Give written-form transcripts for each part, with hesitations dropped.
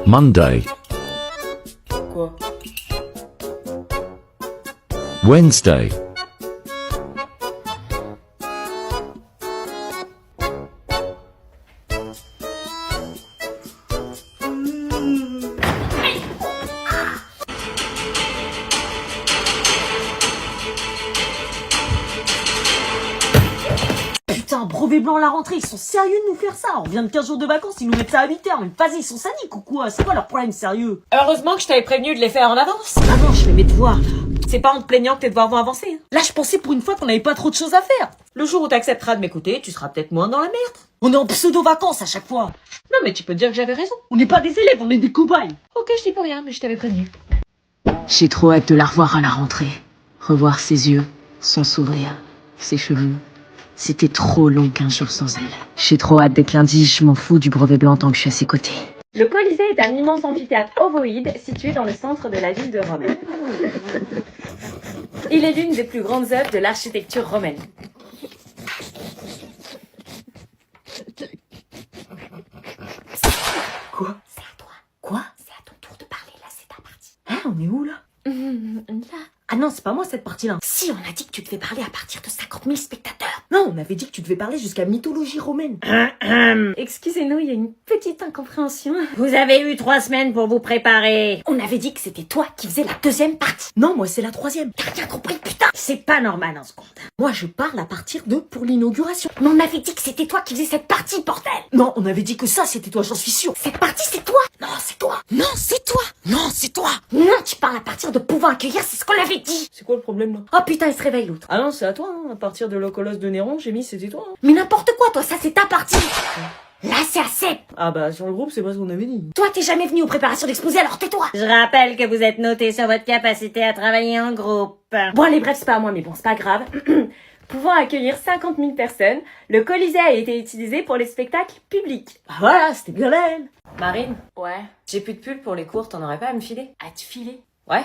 Monday, Quoi? Wednesday, Putain, brevet blanc à la rentrée, ils sont sérieux de nous faire ça? On vient de 15 jours de vacances, ils nous mettent ça à 8 heures, mais vas-y, ils sont sadiques ou quoi? C'est quoi leur problème sérieux? Heureusement que je t'avais prévenu de les faire en avance. Ah non, je fais mes devoirs. C'est pas en te plaignant que tes devoirs vont avancer. Hein. Là, je pensais pour une fois qu'on avait pas trop de choses à faire. Le jour où t'accepteras de m'écouter, tu seras peut-être moins dans la merde. On est en pseudo-vacances à chaque fois. Non, mais tu peux dire que j'avais raison. On n'est pas des élèves, on est des cobayes. Ok, je dis pas rien, mais je t'avais prévenu. J'ai trop hâte de la revoir à la rentrée. Revoir ses yeux, son sourire, ses cheveux. C'était trop long qu'un jour sans elle. J'ai trop hâte d'être lundi, je m'en fous du brevet blanc tant que je suis à ses côtés. Le Colisée est un immense amphithéâtre ovoïde situé dans le centre de la ville de Rome. Il est l'une des plus grandes œuvres de l'architecture romaine. Quoi? C'est à toi. Quoi? C'est à ton tour de parler, là, c'est ta partie. Hein, on est où là? Là. Ah non, c'est pas moi cette partie-là. Si, on a dit que tu devais parler à partir de 50 000 spectateurs. Non, on avait dit que tu devais parler jusqu'à mythologie romaine. Excusez-nous, il y a une petite incompréhension. Vous avez eu 3 semaines pour vous préparer. On avait dit que c'était toi qui faisais la deuxième partie. Non, moi c'est la troisième. T'as rien compris, putain. C'est pas normal en ce compte. Moi je parle à partir de pour l'inauguration. Mais on avait dit que c'était toi qui faisais cette partie, bordel. Non, on avait dit que ça c'était toi, j'en suis sûr. Cette partie, c'est toi. Non, c'est toi. Non, c'est toi. Non, c'est toi. Non, tu parles à partir de pouvoir accueillir, c'est ce qu'on avait dit. C'est quoi le problème là? Oh putain, il se réveille l'autre. Ah non, c'est à toi, hein. À partir de l'Ocolos de Néron, j'ai mis c'était toi. Hein. Mais n'importe quoi, toi, ça c'est ta partie. Là, c'est assez. Ah bah sur le groupe, c'est pas ce qu'on avait dit. Toi, t'es jamais venu aux préparations d'exposés, alors tais-toi. Je rappelle que vous êtes noté sur votre capacité à travailler en groupe. Bon, allez, bref, c'est pas à moi, mais bon, c'est pas grave. Pouvant accueillir 50 000 personnes, le Colisée a été utilisé pour les spectacles publics. Ah voilà, c'était bien elle. Marine, Ouais. j'ai plus de pull pour les cours, t'en aurais pas à me filer? À te filer. Ouais.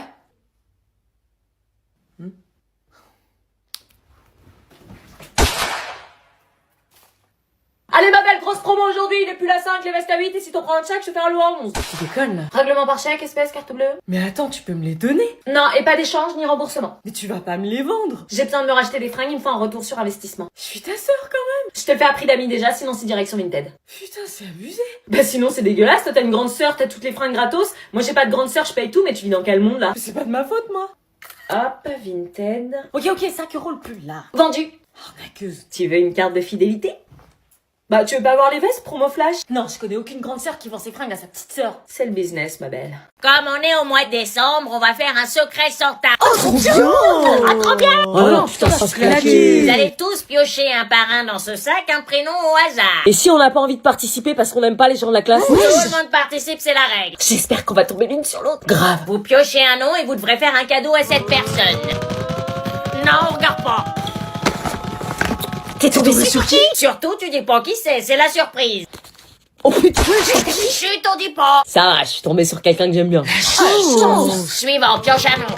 Allez ma belle, grosse promo aujourd'hui, il est plus la 5, les vestes à 8, et si t'en prends un chèque, je te fais un lot à 11. Tu déconnes là. Règlement par chèque, espèce, carte bleue. Mais attends, tu peux me les donner? Non, et pas d'échange ni remboursement. Mais tu vas pas me les vendre. J'ai besoin de me racheter des fringues, il me faut un retour sur investissement. Je suis ta sœur quand même. Je te le fais à prix d'amis déjà, sinon c'est direction Vinted. Putain, c'est abusé. Bah sinon c'est dégueulasse, toi t'as une grande sœur, t'as toutes les fringues gratos. Moi j'ai pas de grande sœur, je paye tout, mais tu vis dans quel monde là? C'est pas de ma faute moi. Hop, Vinted. Ok, 5 € le pull là. Vendu. Arnaqueuse. Tu veux une carte de fidélité? Bah tu veux pas avoir les vestes, promo flash? Non, je connais aucune grande sœur qui vend ses fringues à sa petite sœur. C'est le business, ma belle. Comme on est au mois de décembre, on va faire un secret sortable. Trop bien. Ah, trop bien. Oh non, putain, ça se Vous claquer. allez tous piocher un par un dans ce sac un prénom au hasard. Et si on n'a pas envie de participer parce qu'on n'aime pas les gens de la classe? Tout le monde participe, c'est la règle. J'espère qu'on va tomber l'une sur l'autre. Grave. Vous piochez un nom et vous devrez faire un cadeau à cette personne. Non, regarde pas. T'es tombé sur qui? Surtout, tu dis pas qui c'est la surprise. Oh putain. Chut, on dit pas. Ça va, je suis tombé sur quelqu'un que j'aime bien. Suivant, pioche un nom.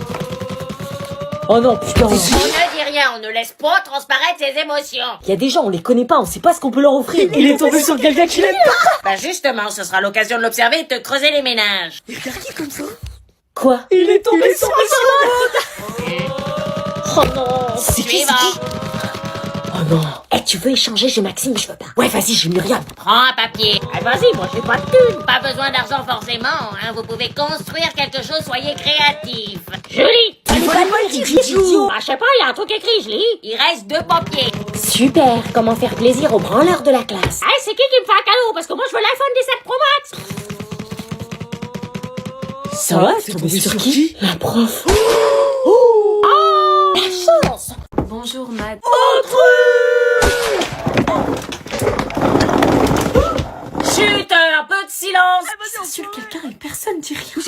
Oh non, putain. On ne dit rien, on ne laisse pas transparaître ses émotions. Il y a des gens, on les connaît pas, on sait pas ce qu'on peut leur offrir. Il est tombé sur quelqu'un qui l'aime pas. Bah justement, ce sera l'occasion de l'observer et de te creuser les ménages. Quoi? Il est tombé sur Oh non. C'est qui? Suivant. Oh non. Eh, tu veux échanger? J'ai Maxime, je veux pas. Ouais, vas-y, j'ai Myriam. Prends un papier. Eh, vas-y, moi j'ai pas de thune. Pas besoin d'argent forcément, hein. Vous pouvez construire quelque chose, soyez créatif. Je lis. Il fallait pas le dire, idiot. Ah, je sais pas, il y a un truc écrit, je lis. Il reste 2 papiers. Super, comment faire plaisir aux branleurs de la classe. Ah, c'est qui me fait un cadeau? Parce que moi je veux l'iPhone 17 Pro Max. Ça va, t'es tombé sur qui? La prof. La chance. Bonjour, Mad. Chut, un peu de silence. Sur quelqu'un et personne dit rien.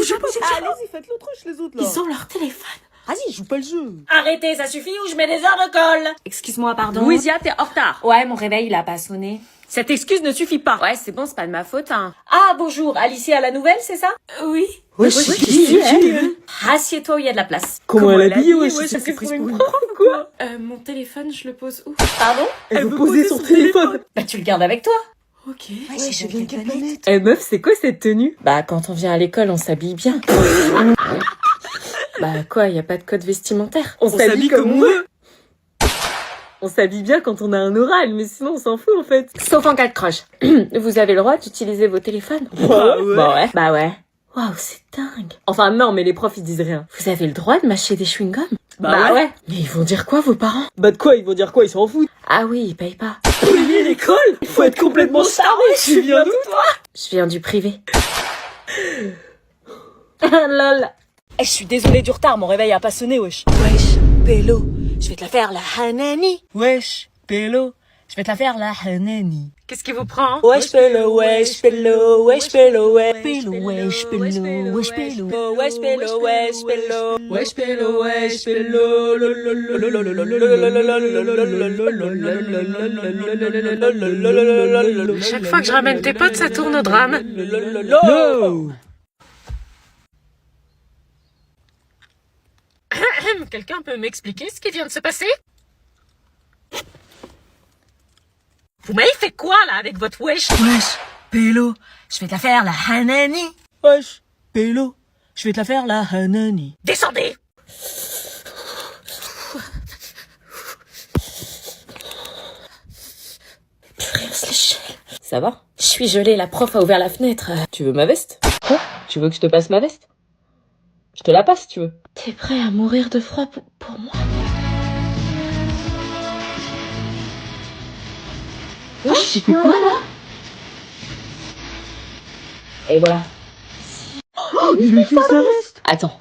Allez-y, faites l'autruche les autres là. Ils ont leur téléphone. Vas-y, joue pas le jeu. Arrêtez, ça suffit ou je mets des heures de colle. Excuse-moi, pardon. Louisia, t'es en retard. Ouais, mon réveil, il a pas sonné. Cette excuse ne suffit pas. Ouais, c'est bon, c'est pas de ma faute, hein. Ah, bonjour, Alicia à la nouvelle, c'est ça? Oui. Ouais, c'est qui, elle? Assieds-toi où il y a de la place. Comment elle a dit, ouais, je c'est sais prise pour pour une une prof, quoi. Mon téléphone, je le pose où? Pardon? Elle veut poser son téléphone. Bah, tu le gardes avec toi. Ok. Ouais, je viens de quelle planète? Eh meuf, c'est quoi cette tenue? Bah quand on vient à l'école, on s'habille bien. Bah quoi, y a pas de code vestimentaire. On s'habille comme on veut. On s'habille bien quand on a un oral, mais sinon on s'en fout en fait. Sauf en cas de crush. Vous avez le droit d'utiliser vos téléphones? Bah ouais. Bah ouais. Waouh, c'est dingue. Enfin non, mais les profs ils disent rien. Vous avez le droit de mâcher des chewing-gums? Bah ouais. Mais ils vont dire quoi vos parents? Bah de quoi? Ils vont dire quoi? Ils s'en foutent. Ah oui, ils payent pas. Payer l'école? Faut être complètement staré. Tu viens d'où toi? Je viens du privé. Lol. Eh, je suis désolée du retard, mon réveil a pas sonné, wesh. Wesh, Pélo, je vais te la faire la Hanani. Wesh, Pélo, je vais te la faire la Hanani. Qu'est-ce qui vous prend? Wesh, Pélo, wesh, Pélo, wesh, Pélo, wesh. Pélo, wesh, Pélo, wesh, Pélo. Wesh, Pélo, wesh, Pélo. Wesh, Pélo, wesh, Pélo. Chaque fois que je ramène tes potes, ça tourne au drame. No. Quelqu'un peut m'expliquer ce qui vient de se passer? Vous m'avez fait quoi là avec votre wesh? Wesh, Pélo, je vais te la faire la Hanani. Wesh, Pélo, je vais te la faire la Hanani. Descendez! Purée, on se l'échelle. Ça va? Je suis gelée, la prof a ouvert la fenêtre. Tu veux ma veste? Quoi? Tu veux que je te passe ma veste? Je te la passe si tu veux. T'es prêt à mourir de froid pour moi? J'ai fait quoi là? Et voilà. Il lui fait sa veste. Attends.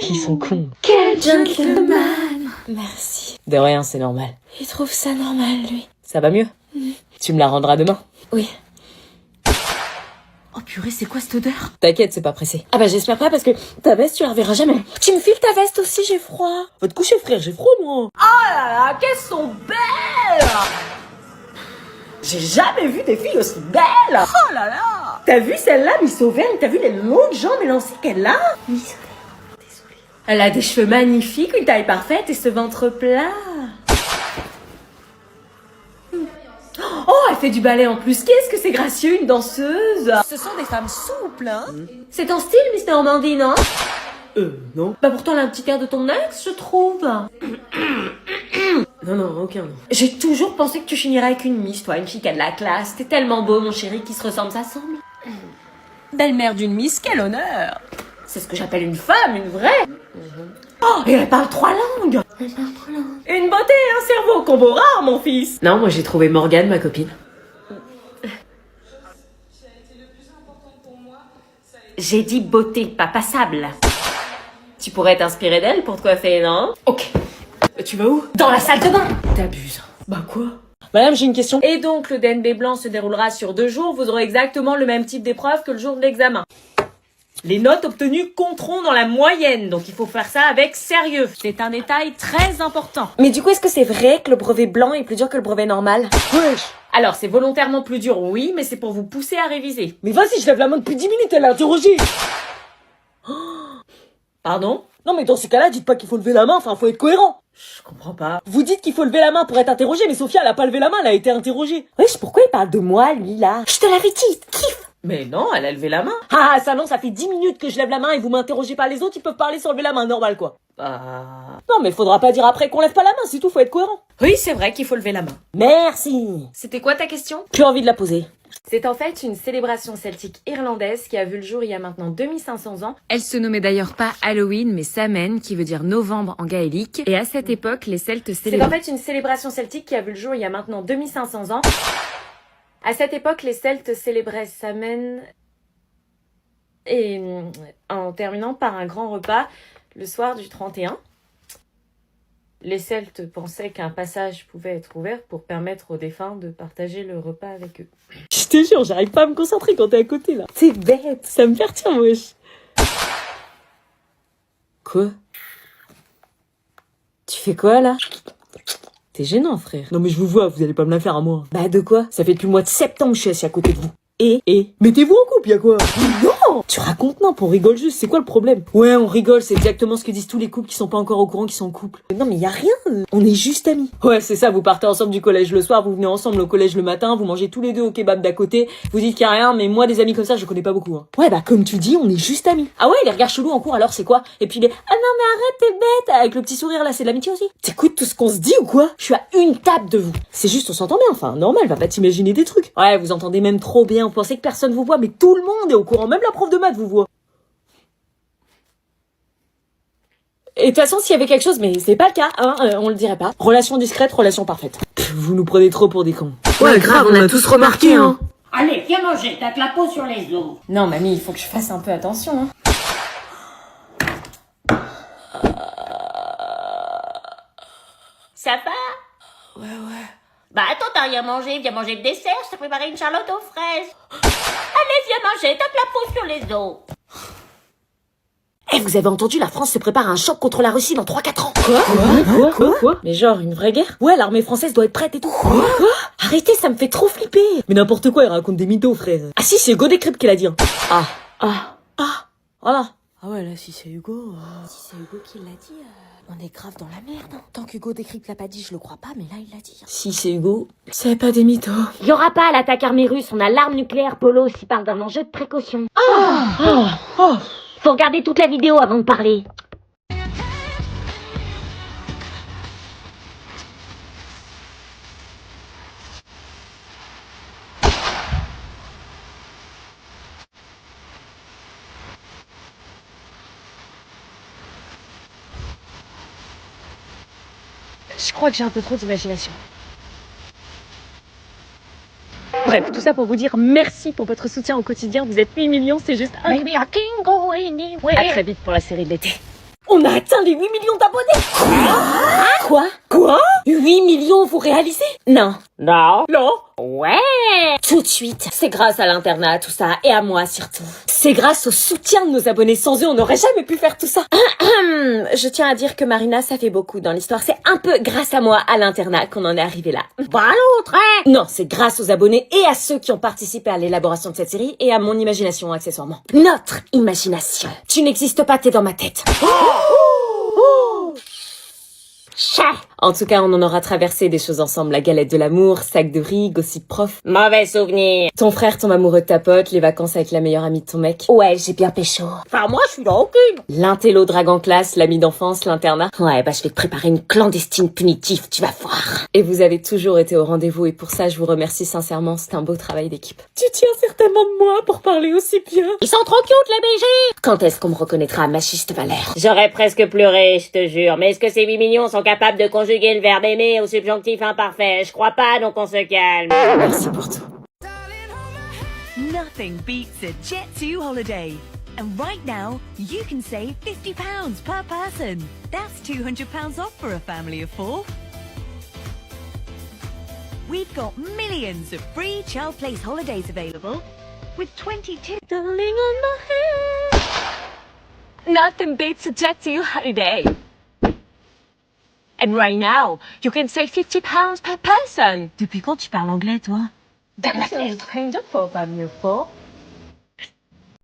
Ils sont cons. Quel gentleman! Merci. De rien, c'est normal. Il trouve ça normal, lui. Ça va mieux? Tu me la rendras demain? Oui. Oh purée, c'est quoi cette odeur? T'inquiète, c'est pas pressé. Ah bah j'espère pas parce que ta veste, tu la reverras jamais. Tu me files ta veste aussi, j'ai froid. Va te coucher, frère, j'ai froid, moi. Ah, qu'elles sont belles! J'ai jamais vu des filles aussi belles. Oh là là! T'as vu celle-là, Miss Auvergne? T'as vu les longues jambes élancées qu'elle a? Elle a des cheveux magnifiques, une taille parfaite et ce ventre plat. Oh, elle fait du ballet en plus. Qu'est-ce que c'est gracieux, une danseuse. Ce sont des femmes souples, hein? C'est ton style, Miss Normandie, non? Non. Bah pourtant, elle a un petit air de ton ex, je trouve. Non, aucun, non. J'ai toujours pensé que tu finirais avec une Miss, toi, une fille qui a de la classe. T'es tellement beau, mon chéri, qui se ressemble, ça semble. Belle-mère d'une Miss, quel honneur! C'est ce que j'appelle une femme, une vraie. Oh, et elle parle 3 langues. Une beauté et un cerveau, combo rare, mon fils. Non, moi j'ai trouvé Morgane, ma copine. J'ai dit beauté, pas passable. Tu pourrais t'inspirer d'elle pour te coiffer, non? Ok. Tu vas où? Dans la salle de bain. T'abuses. Bah quoi? Madame, j'ai une question. Et donc, le DNB blanc se déroulera sur 2 jours. Vous aurez exactement le même type d'épreuve que le jour de l'examen. Les notes obtenues compteront dans la moyenne, donc il faut faire ça avec sérieux. C'est un détail très important. Mais du coup, est-ce que c'est vrai que le brevet blanc est plus dur que le brevet normal? Wesh. Alors, c'est volontairement plus dur, oui, mais c'est pour vous pousser à réviser. Mais vas-y, je lève la main depuis 10 minutes, elle a interrogé. Pardon? Non, mais dans ces cas-là, dites pas qu'il faut lever la main, enfin, faut être cohérent. Je comprends pas. Vous dites qu'il faut lever la main pour être interrogé, mais Sophia, elle a pas levé la main, elle a été interrogée. Wesh, pourquoi il parle de moi, lui, là? Je te l'avais dit, kiffe! Mais non, elle a levé la main. Ah, ça non, ça fait 10 minutes que je lève la main et vous m'interrogez pas. Les autres, ils peuvent parler sans lever la main, normal, quoi. Non, mais faudra pas dire après qu'on lève pas la main, c'est tout, faut être cohérent. Oui, c'est vrai qu'il faut lever la main. Merci. C'était quoi ta question? Plus envie de la poser. C'est en fait une célébration celtique irlandaise qui a vu le jour il y a maintenant 2500 ans. Elle se nommait d'ailleurs pas Halloween, mais Samhain, qui veut dire novembre en gaélique. Et à cette époque, les Celtes C'est célébraient... en fait une célébration celtique qui a vu le jour il y a maintenant 2500 ans. À cette époque, les Celtes célébraient Samhain et en terminant par un grand repas le soir du 31. Les Celtes pensaient qu'un passage pouvait être ouvert pour permettre aux défunts de partager le repas avec eux. Je te jure, j'arrive pas à me concentrer quand t'es à côté, là. C'est bête, ça me perturbe, wesh. Quoi? Tu fais quoi, là? T'es gênant, frère. Non, mais je vous vois, vous allez pas me la faire à moi. Bah, de quoi? Ça fait depuis le mois de septembre que je suis assis à côté de vous. Mettez-vous en couple, y'a quoi? Non! Tu racontes, non, on rigole juste, c'est quoi le problème? Ouais, on rigole, c'est exactement ce que disent tous les couples qui sont pas encore au courant qu'ils sont en couple. Non mais y a rien, on est juste amis. Ouais, c'est ça, vous partez ensemble du collège le soir, vous venez ensemble au collège le matin, vous mangez tous les deux au kebab d'à côté, vous dites qu'il y a rien, mais moi des amis comme ça, je connais pas beaucoup. Hein. Ouais, bah comme tu dis, on est juste amis. Ah ouais, les regards chelous en cours alors c'est quoi? Et puis les ah non mais arrête, t'es bête, avec le petit sourire là, c'est de l'amitié aussi. T'écoutes tout ce qu'on se dit ou quoi? Je suis à une table de vous. C'est juste, on s'entend bien, enfin, normal, va pas t'imaginer des trucs. Ouais, vous entendez même trop bien, vous pensez que personne vous voit, mais tout le monde est au courant, même la prof de maths vous voit. Et de toute façon, s'il y avait quelque chose, mais c'est pas le cas, hein, on le dirait pas. Relation discrète, relation parfaite. Vous nous prenez trop pour des cons. Ouais, grave, on a tous remarqué, hein. Allez, viens manger, t'as de la peau sur les os. Non, mamie, il faut que je fasse un peu attention, hein. Ça va? Ouais. Bah attends, t'as rien mangé, viens manger le dessert, je t'ai préparé une charlotte aux fraises. Allez, viens manger, t'as de la peau sur les os. Eh, vous avez entendu, la France se prépare à un choc contre la Russie dans 3-4 ans. Quoi? Mais genre, une vraie guerre? Ouais, l'armée française doit être prête et tout. Quoi? Arrêtez, ça me fait trop flipper. Mais n'importe quoi, il raconte des mythos, frère. Ah si, c'est Hugo Décrypte qui l'a dit. Hein. Voilà. Ah ouais, là, si c'est Hugo... Si c'est Hugo qui l'a dit, on est grave dans la merde. Hein. Tant qu'Hugo Décrypte l'a pas dit, je le crois pas, mais là, il l'a dit. Hein. Si c'est Hugo, C'est pas des mythos. Y aura pas l'attaque armée russe, on a l'arme nucléaire, Polo aussi parle d'un enjeu de précaution. Faut regarder toute la vidéo avant de parler. Je crois que j'ai un peu trop d'imagination. Bref, tout ça pour vous dire merci pour votre soutien au quotidien. Vous êtes 8 millions, c'est juste Baby, I can't go anywhere. à très vite pour la série de l'été. on a atteint les 8 millions d'abonnés. Quoi? 8 millions, vous réalisez? Non. Non. Non. Ouais. Tout de suite. C'est grâce à l'internat, tout ça, et à moi surtout. C'est grâce au soutien de nos abonnés. Sans eux, on n'aurait jamais pu faire tout ça. Je tiens à dire que Marina, ça fait beaucoup dans l'histoire. C'est un peu grâce à moi, à l'internat, qu'on en est arrivé là. Bah l'autre, hein. Non, c'est grâce aux abonnés et à ceux qui ont participé à l'élaboration de cette série et à mon imagination, accessoirement. Notre imagination. Tu n'existes pas, t'es dans ma tête. Chat. En tout cas, on en aura traversé des choses ensemble. La galette de l'amour, sac de riz, gossip prof. Mauvais souvenir. Ton frère tombe amoureux de ta pote, les vacances avec la meilleure amie de ton mec. Ouais, j'ai bien pécho. Enfin, moi, je suis dans aucune. L'intello drague en classe, l'ami d'enfance, l'internat. Ouais, bah je vais te préparer une clandestine punitive, tu vas voir. Et vous avez toujours été au rendez-vous et pour ça, je vous remercie sincèrement. C'est un beau travail d'équipe. Tu tiens certainement de moi pour parler aussi bien. Ils sont trop cute, les BG. Quand est-ce qu'on me reconnaîtra, machiste Valère? J'aurais presque pleuré, je te jure. Mais est-ce que ces 8 millions sont capables de conjuguer le verbe aimer au subjonctif imparfait? Je crois pas, donc on se calme. Merci pour tout. Nothing beats a Jet2 holiday. And right now, you can save £50 per person. That's £200 off for a family of 4. We've got millions of free child place holidays available with 22 darling on my head. Nothing beats a Jet2 holiday. And right now, you can save £50 per person. Depuis quand tu parles anglais, toi? That's kind of for family of 4.